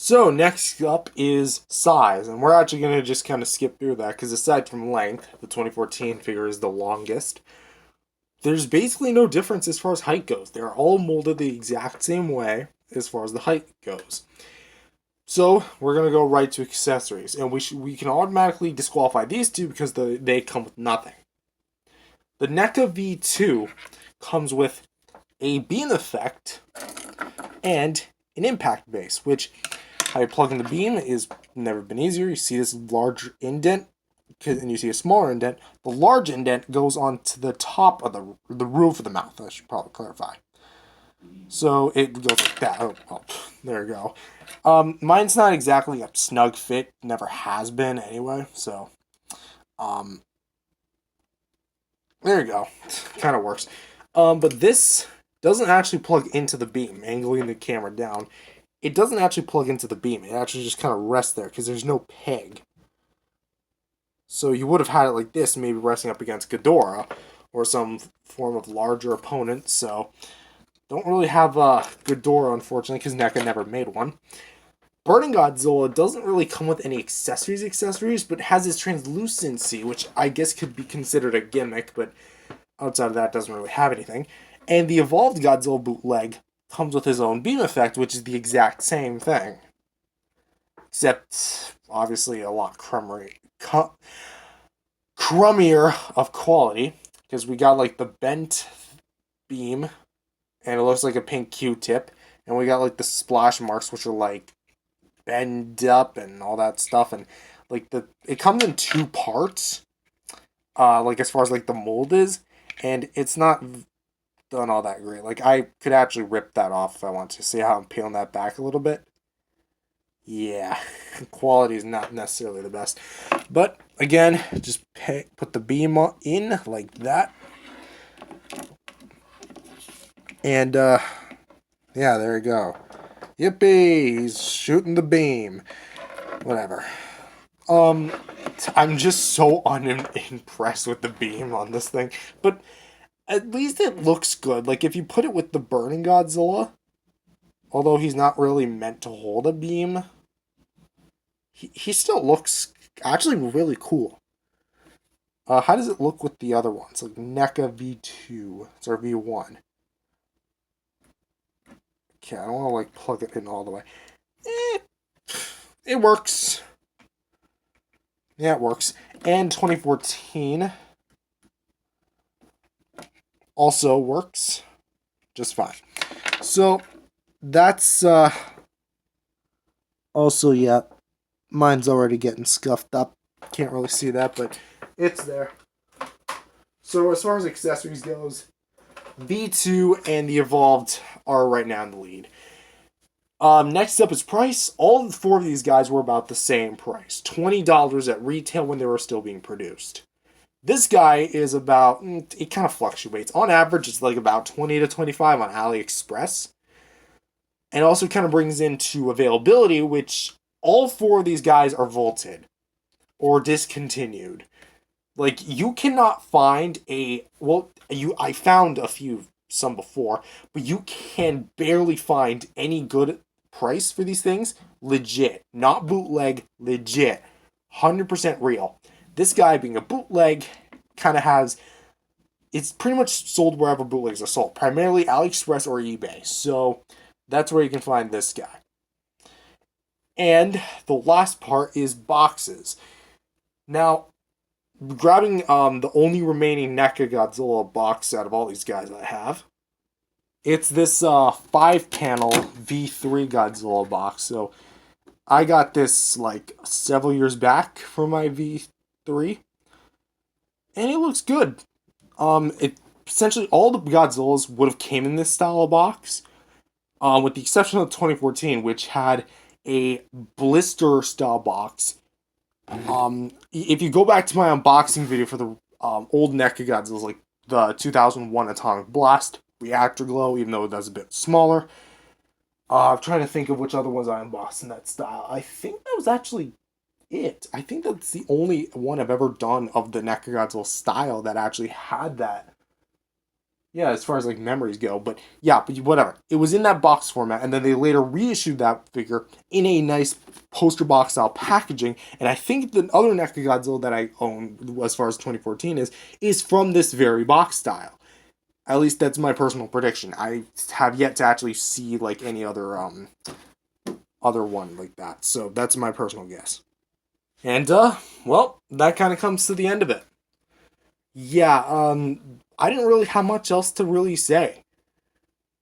So next up is size, and we're actually going to just kind of skip through that because aside from length, the 2014 figure is the longest. There's basically no difference as far as height goes. They're all molded the exact same way as far as the height goes. So we're going to go right to accessories, and we can automatically disqualify these two because they come with nothing. The NECA V2 comes with a beam effect and an impact base, which how you plug in the beam is never been easier. You see this large indent, and you see a smaller indent. The large indent goes onto the top of the roof of the mouth. I should probably clarify. So it goes like that. Oh, well, there you go. Mine's not exactly a snug fit. Never has been anyway. So, there you go. Kind of works. But this doesn't actually plug into the beam. Angling the camera down, it doesn't actually plug into the beam. It actually just kind of rests there because there's no peg. So you would have had it like this, maybe resting up against Ghidorah or some form of larger opponent. So don't really have Ghidorah, unfortunately, because NECA never made one. Burning Godzilla doesn't really come with any accessories, but has its translucency, which I guess could be considered a gimmick, but outside of that, doesn't really have anything. And the Evolved Godzilla bootleg comes with his own beam effect, which is the exact same thing. Except, obviously, a lot crummier of quality, because we got, like, the bent beam, and it looks like a pink Q-tip, and we got, like, the splash marks, which are, like, bend up and all that stuff, and, like, it comes in two parts, like, as far as, like, the mold is, and it's not done all that great. Like, I could actually rip that off if I want to. See how I'm peeling that back a little bit? Yeah, quality is not necessarily the best. But, again, just put the beam in like that. And, yeah, there you go. Yippee! He's shooting the beam. Whatever. I'm just so unimpressed with the beam on this thing. But at least it looks good. Like, if you put it with the Burning Godzilla, although he's not really meant to hold a beam, he still looks actually really cool. How does it look with the other ones? Like NECA V2. It's our V1. Okay, I don't want to like plug it in all the way. It works. Yeah, it works. And 2014 also works just fine. So that's also, yeah, mine's already getting scuffed up. Can't really see that, but it's there. So as far as accessories goes, V2 and the Evolved are right now in the lead. Next up is price. All four of these guys were about the same price. $20 at retail when they were still being produced. This guy is about, it kind of fluctuates. On average, it's like about 20 to 25 on AliExpress. And also kind of brings into availability, which all four of these guys are vaulted or discontinued. Like, you cannot find I found some before, but you can barely find any good price for these things. Legit. Not bootleg, legit. 100% real. This guy being a bootleg kind of it's pretty much sold wherever bootlegs are sold, primarily AliExpress or eBay. So that's where you can find this guy. And the last part is boxes. Now, grabbing the only remaining NECA Godzilla box out of all these guys I have, it's this 5-panel V3 Godzilla box. So I got this like several years back for my V3, and it looks good. It essentially all the Godzillas would have came in this style of box, with the exception of the 2014, which had a blister style box. If you go back to my unboxing video for the old NECA Godzillas, like the 2001 Atomic Blast, Reactor Glow, even though that's a bit smaller. I'm trying to think of which other ones I unboxed in that style. I think that was actually it. I think that's the only one I've ever done of the NECA Godzilla style that actually had that Yeah, as far as like memories go, but yeah, but whatever. It was in that box format, and then they later reissued that figure in a nice poster box style packaging. And I think the other NECA Godzilla that I own, as far as 2014 is from this very box style. At least that's my personal prediction. I have yet to actually see like any other one like that. So that's my personal guess. And well, that kind of comes to the end of it. Yeah, I didn't really have much else to really say.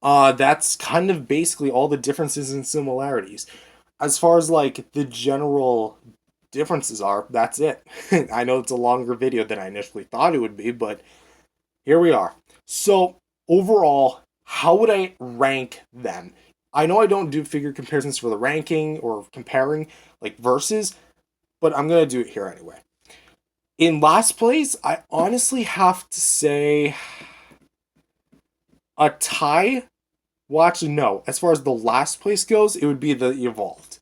That's kind of basically all the differences and similarities. As far as like the general differences are, that's it. I know it's a longer video than I initially thought it would be, but here we are. So, overall, how would I rank them? I know I don't do figure comparisons for the ranking or comparing like versus, but I'm going to do it here anyway. In last place, I honestly have to say a tie. Well, actually, no. As far as the last place goes, it would be the Evolved.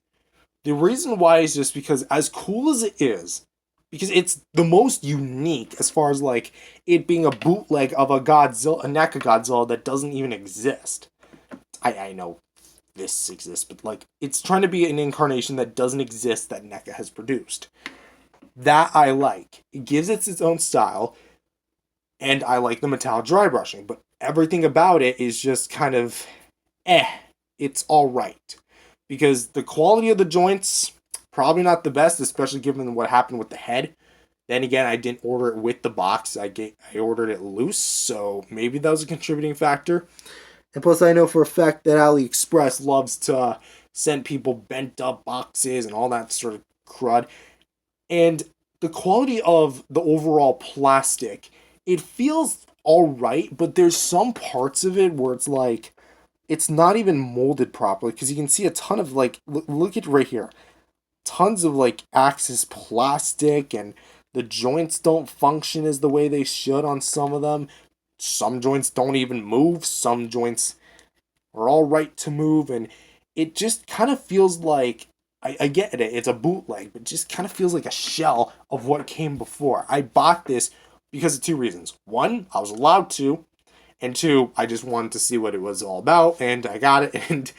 The reason why is just because, as cool as it is, because it's the most unique as far as like it being a bootleg of a Godzilla, a NECA Godzilla that doesn't even exist. I know this exists, but like it's trying to be an incarnation that doesn't exist that NECA has produced. That I like. It gives it its own style, and I like the metallic dry brushing, but everything about it is just kind of eh. It's all right because the quality of the joints probably not the best, especially given what happened with the head. Then again, I didn't order it with the box. I ordered it loose, so maybe that was a contributing factor. And plus, I know for a fact that AliExpress loves to send people bent up boxes and all that sort of crud. And the quality of the overall plastic, it feels all right, but there's some parts of it where it's like it's not even molded properly because you can see a ton of like look at right here, tons of like axis plastic, and the joints don't function as the way they should on some of them. Some joints don't even move, some joints are all right to move, and it just kind of feels like I get it, it's a bootleg, but just kind of feels like a shell of what came before. I bought this because of two reasons. One, I was allowed to, and two, I just wanted to see what it was all about, and I got it, and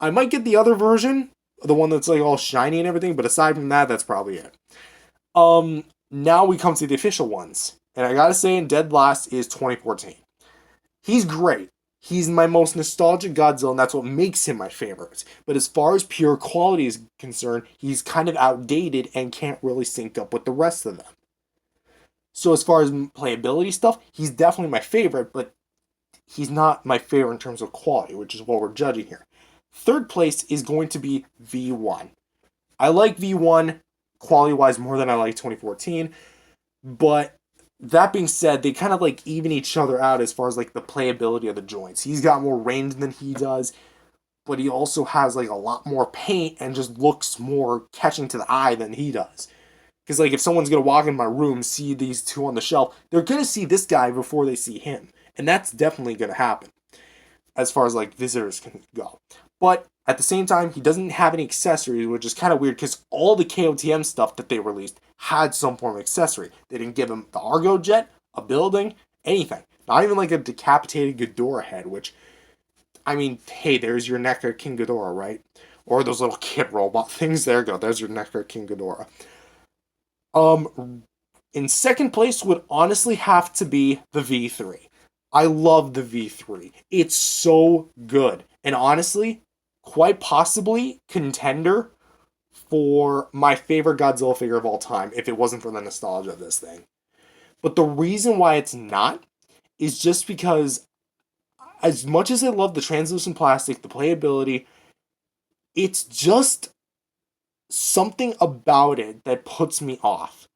I might get the other version, the one that's like all shiny and everything, but aside from that, that's probably it. Now we come to the official ones, and I gotta say, in dead last is 2014. He's great. He's my most nostalgic Godzilla, and that's what makes him my favorite. But as far as pure quality is concerned, he's kind of outdated and can't really sync up with the rest of them. So as far as playability stuff, he's definitely my favorite, but he's not my favorite in terms of quality, which is what we're judging here. Third place is going to be V1. I like V1 quality wise more than I like 2014, but that being said, they kind of like even each other out as far as like the playability of the joints. He's got more range than he does, but he also has like a lot more paint and just looks more catching to the eye than he does. Because like if someone's gonna walk in my room, see these two on the shelf, they're gonna see this guy before they see him, and that's definitely gonna happen as far as like visitors can go. But at the same time, he doesn't have any accessories, which is kind of weird because all the KOTM stuff that they released had some form of accessory. They didn't give him the Argo jet, a building, anything. Not even like a decapitated Ghidorah head, which, I mean, hey, there's your NECA King Ghidorah, right? Or those little kid robot things. There you go. There's your NECA King Ghidorah. In second place would honestly have to be the V3. I love the V3. It's so good. And honestly, quite possibly contender for my favorite Godzilla figure of all time if it wasn't for the nostalgia of this thing. But the reason why it's not is just because as much as I love the translucent plastic, the playability, it's just something about it that puts me off.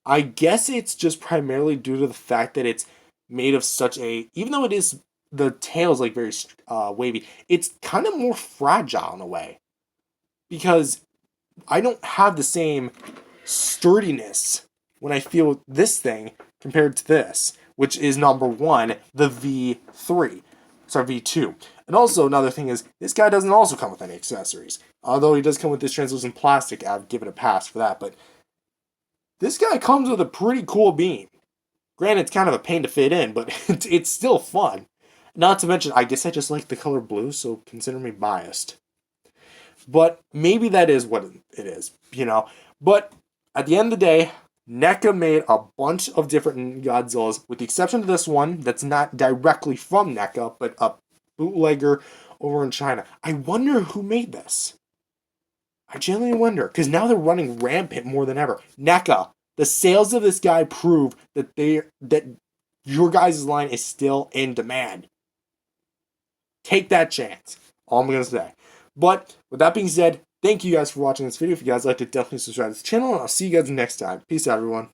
I guess it's just primarily due to the fact that it's made of such a, even though it is, the tail is like very wavy, it's kind of more fragile in a way. Because I don't have the same sturdiness when I feel this thing compared to this, which is number one, the V3. Sorry, V2. And also, another thing is, this guy doesn't also come with any accessories. Although he does come with this translucent plastic, I've given a pass for that, but this guy comes with a pretty cool beam. Granted, it's kind of a pain to fit in, but it's still fun. Not to mention, I guess I just like the color blue, so consider me biased. But maybe that is what it is, you know. But at the end of the day, NECA made a bunch of different Godzillas, with the exception of this one that's not directly from NECA, but a bootlegger over in China. I wonder who made this. I genuinely wonder, because now they're running rampant more than ever. NECA, the sales of this guy prove that your guys' line is still in demand. Take that chance. All I'm gonna say. But with that being said, thank you guys for watching this video. If you guys liked it, definitely subscribe to this channel, and I'll see you guys next time. Peace out, everyone.